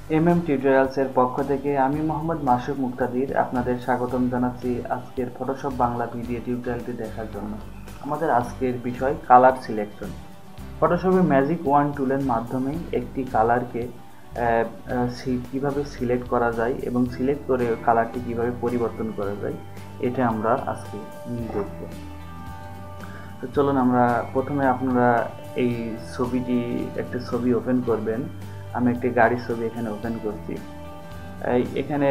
Tutorials এর পক্ষ থেকে আমি মোহাম্মদ মাসুক মুক্তাদির আপনাদের স্বাগতম জানাচ্ছি আজকের ফটোশপ বাংলা ভিডিও টিউটোরিয়ালটি দেখার জন্য। আমাদের আজকের বিষয় কালার সিলেকশন। ফটোশপে ম্যাজিক ওয়ান টুলের মাধ্যমে একটি কালারকে কিভাবে সিলেক্ট করা যায় এবং সিলেক্ট করে কালারটি কিভাবে পরিবর্তন করা যায় এটা আমরা আজকে দেখব। তো চলুন আমরা প্রথমে আপনারা এই একটা ছবি ওপেন করবেন। আমি একটি গাড়ির ছবি এখানে ওপেন করছি। এখানে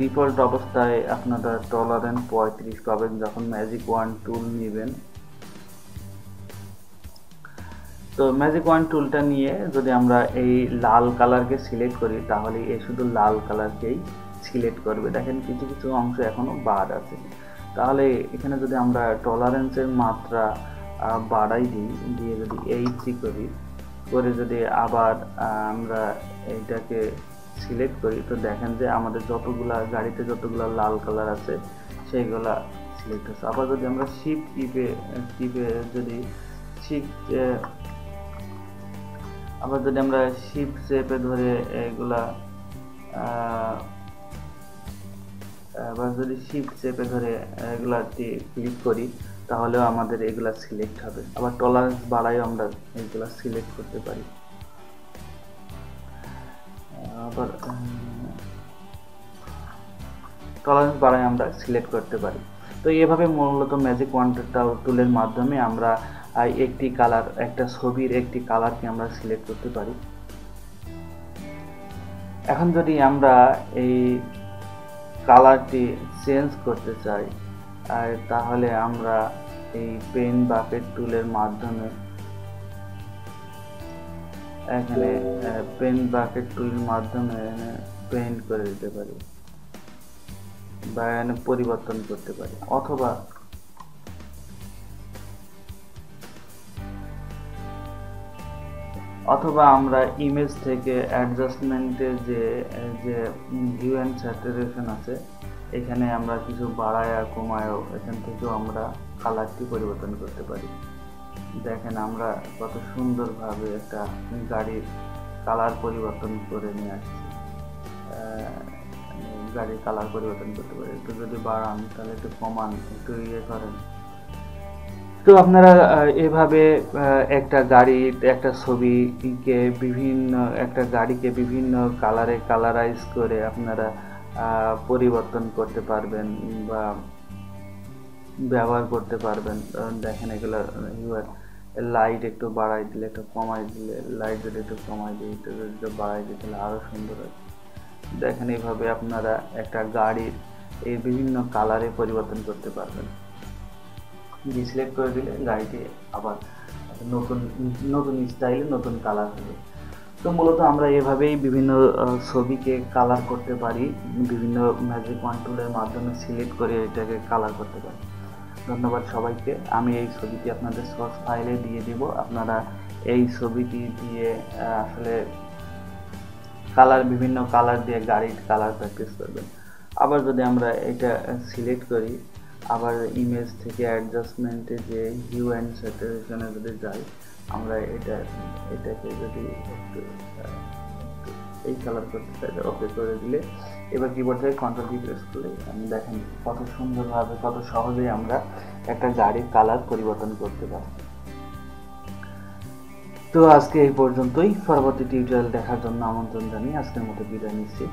ডিফল্ট অবস্থায় আপনারা টলারেন্স 35 পাবেন যখন ম্যাজিক ওয়ান টুল নেবেন। তো ম্যাজিক ওয়ান টুলটা নিয়ে যদি আমরা এই লাল কালারকে সিলেক্ট করি তাহলে এই শুধু লাল কালারকেই সিলেক্ট করবে। দেখেন কিছু কিছু অংশ এখনো বাদ আছে। তাহলে এখানে যদি আমরা টলারেন্সের মাত্রা বাড়াই দিয়ে যদি 80 করি, করে যদি আবার আমরা এইটাকে সিলেক্ট করি তো দেখেন যে আমাদের গাড়িতে যতগুলা লাল কালার আছে সেইগুলা সিলেক্ট হচ্ছে। আবার যদি আমরা শিফট টিপে যদি শিফট চেপে ধরে এগুলা ক্লিক করি তাহলেও আমাদের এগুলা সিলেক্ট হবে। আবার টলারেন্স বাড়াই আমরা এগুলা সিলেক্ট করতে পারি। আবার টলারেন্স বাড়াই আমরা সিলেক্ট করতে পারি। তো এভাবে মূলত ম্যাজিক ওয়ান টুলের মাধ্যমে আমরা একটা ছবির একটি কালারকে আমরা সিলেক্ট করতে পারি। এখন যদি আমরা এই কালারটি চেঞ্জ করতে চাই তাহলে আমরা এই পেন বাকেট টুলের মাধ্যমে এখানে পেইন্ট করে দিতে পারি বা পরিবর্তন করতে পারি। অথবা আমরা ইমেজ থেকে অ্যাডজাস্টমেন্টের যে হিউ অ্যান্ড স্যাচুরেশন আছে এখানে আমরা কিছু বাড়ায় কমায়ও এখান থেকেও আমরা কালারটি পরিবর্তন করতে পারি। দেখেন আমরা কত সুন্দরভাবে একটা গাড়ির কালার পরিবর্তন করে নিয়ে আসছি। গাড়ির কালার পরিবর্তন করতে পারি। একটু যদি বাড়ান তাহলে একটু কমান, একটু করেন। তো আপনারা এভাবে একটা গাড়িকে বিভিন্ন কালারে কালারাইজ করে আপনারা পরিবর্তন করতে পারবেন বা ব্যবহার করতে পারবেন। দেখেন এগুলো লাইট একটু বাড়াই দিলে, একটু কমাই দিলে, লাইট যদি একটু কমাই দিই, একটু বাড়াই দিই তাহলে আরো সুন্দর হয়। দেখেন এইভাবে আপনারা একটা গাড়ির এই বিভিন্ন কালারে পরিবর্তন করতে পারবেন। সিলেক্ট করে দিলে গাড়িটি আবার নতুন স্টাইলে নতুন কালার হবে। তো মূলত আমরা এভাবেই বিভিন্ন ছবিকে কালার করতে পারি, বিভিন্ন ম্যাজিক ওয়ান টুলের মাধ্যমে সিলেক্ট করে এটাকে কালার করতে পারি। ধন্যবাদ সবাইকে। আমি এই ছবিটি আপনাদের সোর্স ফাইলে দিয়ে দেব। আপনারা এই ছবিটি দিয়ে আসলে বিভিন্ন কালার দিয়ে গাড়ির কালার প্র্যাকটিস করবেন। আবার যদি আমরা এটা সিলেক্ট করি, আবার ইমেজ থেকে অ্যাডজাস্টমেন্টে যে হিউ অ্যান্ড স্যাচুরেশনে যদি যাই, আমরা এটাকে যদি একটু এই কালার করতে চাই ওকে করে দিলে এবার কিবোর্ড থেকে কন্ট্রোল কি প্রেস করলে দেখেন কত সুন্দরভাবে কত সহজেই আমরা একটা গাড়ির কালার পরিবর্তন করতে পারি। তো আজকে এই পর্যন্তই। পরবর্তী টিউটোরিয়াল দেখার জন্য আমন্ত্রণ জানিয়ে আজকের মতো বিদায় নিচ্ছি।